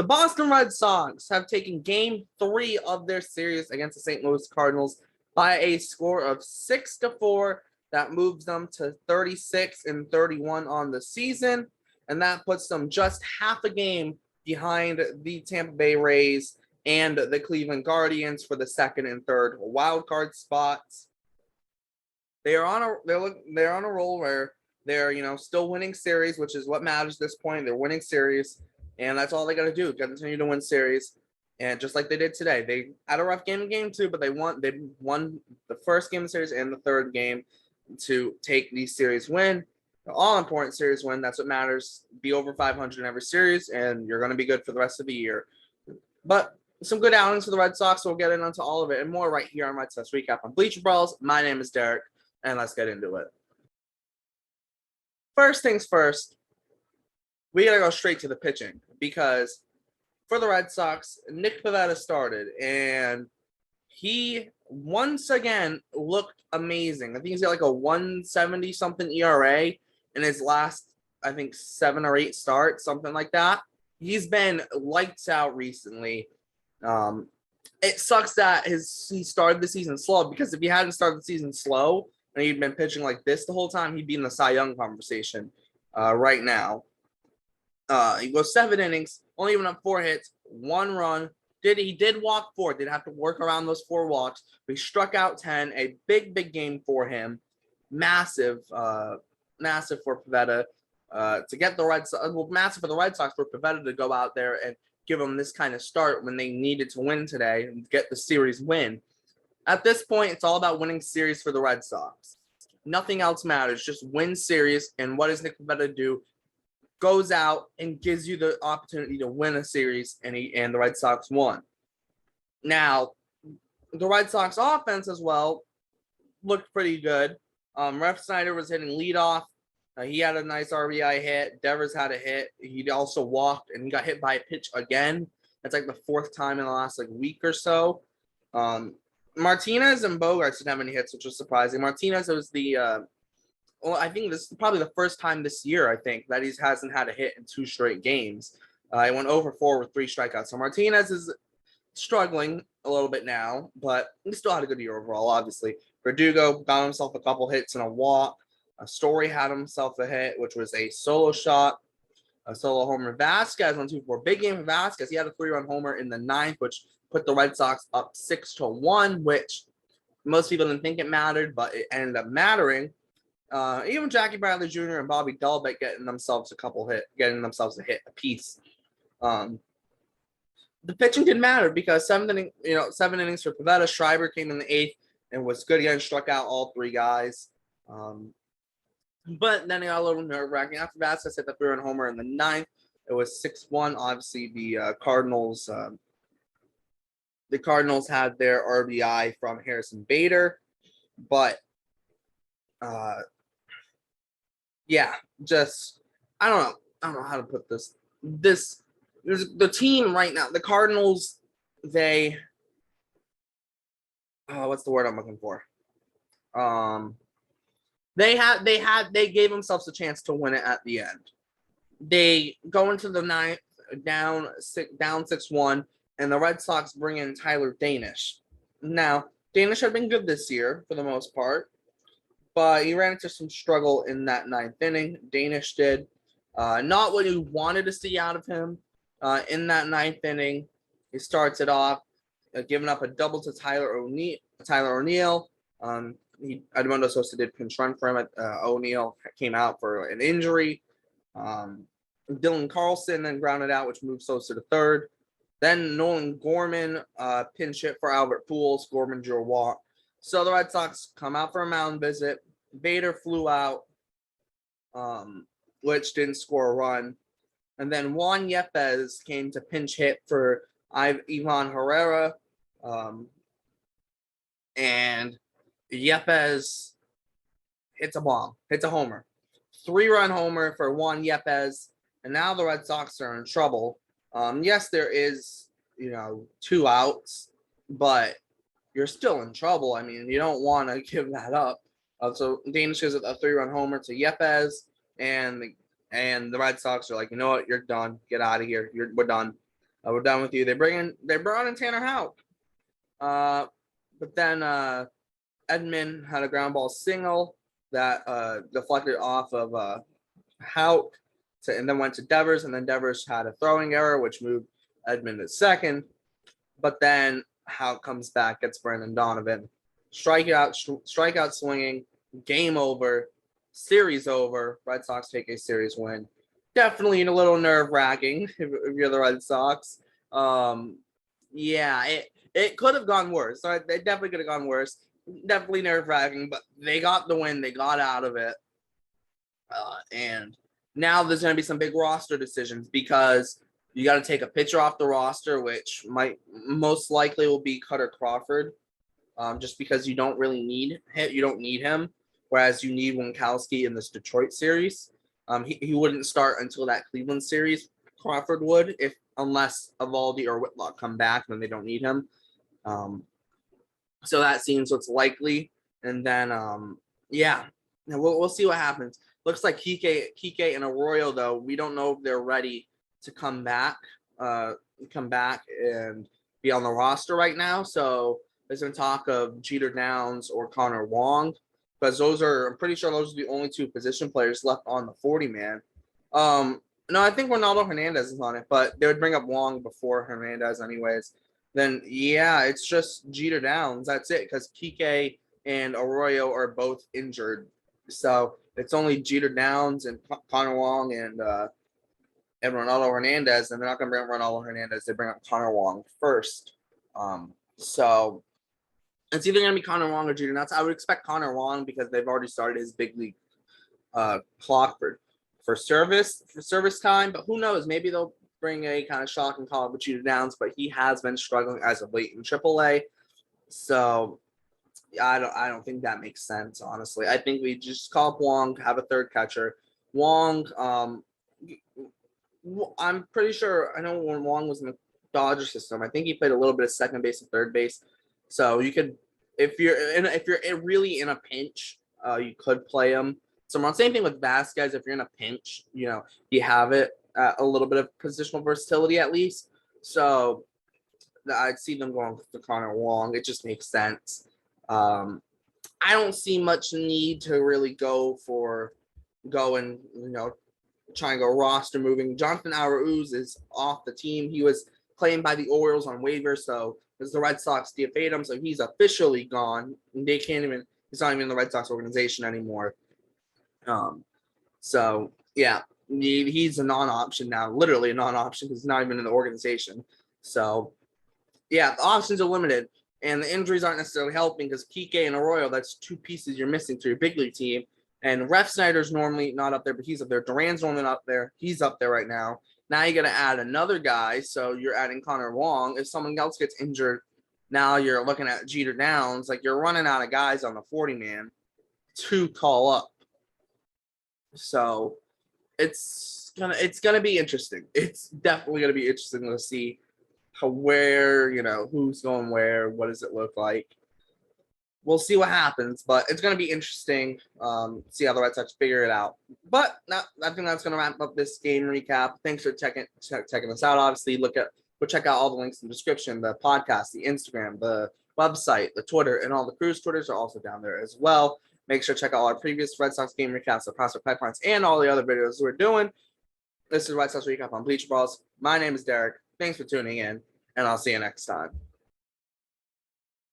The Boston Red Sox have taken Game 3 of their series against the St. Louis Cardinals by a score of 6-4. That moves them to 36-31 on the season, and that puts them just half a game behind the Tampa Bay Rays and the Cleveland Guardians for the second and third wild card spots. They're on a roll where they're still winning series, which is what matters at this point. They're winning series, and that's all they got to do. Continue to win series, and just like they did today, they had a rough game in Game 2, but they won the first game of the series and the third game to take the series win. The all-important series win. That's what matters. Be over 500 in every series, and you're going to be good for the rest of the year. But some good outings for the Red Sox. So we'll get into all of it and more right here on Red Sox Recap on Bleacher Brawls. My name is Derek, and let's get into it. First things first, we got to go straight to the pitching because for the Red Sox, Nick Pivetta started, and he once again looked amazing. I think he's got like a 170-something ERA in his last, I think, 7 or 8 starts, something like that. He's been lights out recently. It sucks that he started the season slow, because if he hadn't started the season slow and he'd been pitching like this the whole time, he'd be in the Cy Young conversation right now. He goes 7 innings, only even up 4 hits, 1 run. He did walk 4. Did have to work around those 4 walks. But he struck out 10. A big game for him. Massive for Pivetta to get the Red Sox. Well, massive for the Red Sox for Pivetta to go out there and give them this kind of start when they needed to win today and get the series win. At this point, it's all about winning series for the Red Sox. Nothing else matters. Just win series. And what does Nick Pivetta do? Goes out and gives you the opportunity to win a series, and the Red Sox won. Now, the Red Sox offense as well looked pretty good. Ref Snyder was hitting leadoff. He had a nice RBI hit. Devers had a hit. He also walked, and he got hit by a pitch again. That's like the 4th time in the last week or so. Martinez and Bogarts didn't have any hits, which was surprising. Martinez was I think this is probably the first time this year, I think, that he hasn't had a hit in 2 straight games. He went over 4 with 3 strikeouts. So Martinez is struggling a little bit now, but he still had a good year overall, obviously. Verdugo got himself a couple hits and a walk. Story had himself a hit, which was a solo shot, a solo homer. Vasquez went 2-4. Big game for Vasquez. He had a 3-run homer in the 9th, which put the Red Sox up 6-1, which most people didn't think it mattered, but it ended up mattering. Even Jackie Bradley Jr. and Bobby Dalbec getting themselves a hit apiece. The pitching didn't matter because 7 innings for Pivetta. Schreiber came in the 8th and was good again, struck out all 3 guys. But then it got a little nerve-wracking. After Vasquez hit the 3-run homer in the 9th, it was 6-1. Obviously, the Cardinals had their RBI from Harrison Bader, but yeah, just I don't know how to put this. The team right now, the Cardinals, they what's the word I'm looking for? They gave themselves a chance to win it at the end. They go into the 9th down 6-1, and the Red Sox bring in Tyler Danish. Now, Danish had been good this year for the most part, but he ran into some struggle in that 9th inning. Danish did. Not what you wanted to see out of him in that 9th inning. He starts it off, giving up a double to Tyler O'Neill. Edmundo Sosa did pinch run for him. O'Neill came out for an injury. Dylan Carlson then grounded out, which moved Sosa to 3rd. Then Nolan Gorman pinch hit for Albert Pujols. Gorman drew a walk. So the Red Sox come out for a mound visit. Bader flew out, which didn't score a run. And then Juan Yepez came to pinch hit for Ivan Herrera. And Yepez hits a bomb, hits a homer. 3-run homer for Juan Yepez. And now the Red Sox are in trouble. Yes, there is, 2 outs, but you're still in trouble. I mean, you don't want to give that up. So Danish gives a 3-run homer to Yepez, and the Red Sox are like, you know what, you're done. Get out of here. We're done. We're done with you. They brought in Tanner Houck. But then Edman had a ground ball single that deflected off of Houck and then went to Devers, and then Devers had a throwing error, which moved Edman to second. But then Houck comes back, gets Brandon Donovan, strikeout swinging, game over, series over. Red Sox take a series win. Definitely a little nerve-wracking if you're the Red Sox. Yeah, it could have gone worse. So they definitely could have gone worse. Definitely nerve-wracking, but they got the win. They got out of it. And now there's going to be some big roster decisions because you got to take a pitcher off the roster, which most likely will be Cutter Crawford, just because you don't really need him. You don't need him, whereas you need Winkowski in this Detroit series. He wouldn't start until that Cleveland series. Crawford would, unless Eovaldi or Whitlock come back, then they don't need him. So that seems what's likely. And then, yeah, we'll see what happens. Looks like Kike and Arroyo, though, we don't know if they're ready to come back and be on the roster right now. So there's been talk of Jeter Downs or Connor Wong, because I'm pretty sure those are the only two position players left on the 40-man. No, I think Ronaldo Hernandez is on it, but they would bring up Wong before Hernandez anyways. Then, yeah, it's just Jeter Downs. That's it, because Kike and Arroyo are both injured. So it's only Jeter Downs and Connor Wong and Ronaldo Hernandez, and they're not going to bring up Ronaldo Hernandez. They bring up Connor Wong first. So it's either going to be Connor Wong or Jeter Downs. I would expect Connor Wong because they've already started his big league clock for service time. But who knows? Maybe they'll bring a kind of shock and call it with Jeter Downs, but he has been struggling as of late in AAA. So I don't think that makes sense, honestly. I think we just call up Wong, have a third catcher. Wong, I'm pretty sure, I know when Wong was in the Dodger system, I think he played a little bit of second base and third base. So you could, if you're really in a pinch, you could play him. So same thing with Vasquez. If you're in a pinch, you have it a little bit of positional versatility at least. So I'd see them going to Connor Wong. It just makes sense. I don't see much need to really go and try and go roster moving. Jonathan Arauz is off the team. He was claimed by the Orioles on waivers, so as the Red Sox DFA'd him, so he's officially gone. They can't even. He's not even in the Red Sox organization anymore. So yeah, he's a non-option now. Literally a non-option because he's not even in the organization. So yeah, the options are limited, and the injuries aren't necessarily helping because Kike and Arroyo, that's two pieces you're missing to your big league team. And Ref Snyder's normally not up there, but he's up there. Duran's normally not up there. He's up there right now. Now you got to add another guy, so you're adding Connor Wong. If someone else gets injured, now you're looking at Jeter Downs. Like, you're running out of guys on the 40-man to call up. So it's gonna be interesting. It's definitely gonna be interesting to see who's going where. What does it look like? We'll see what happens, but it's going to be interesting. See how the Red Sox figure it out. But I think that's going to wrap up this game recap. Thanks for checking us out. Obviously, go check out all the links in the description. The podcast, the Instagram, the website, the Twitter, and all the Cruise Twitters are also down there as well. Make sure to check out our previous Red Sox game recaps, the prospect pipelines, and all the other videos we're doing. This is Red Sox Recap on Bleacher Brawls. My name is Derek. Thanks for tuning in, and I'll see you next time.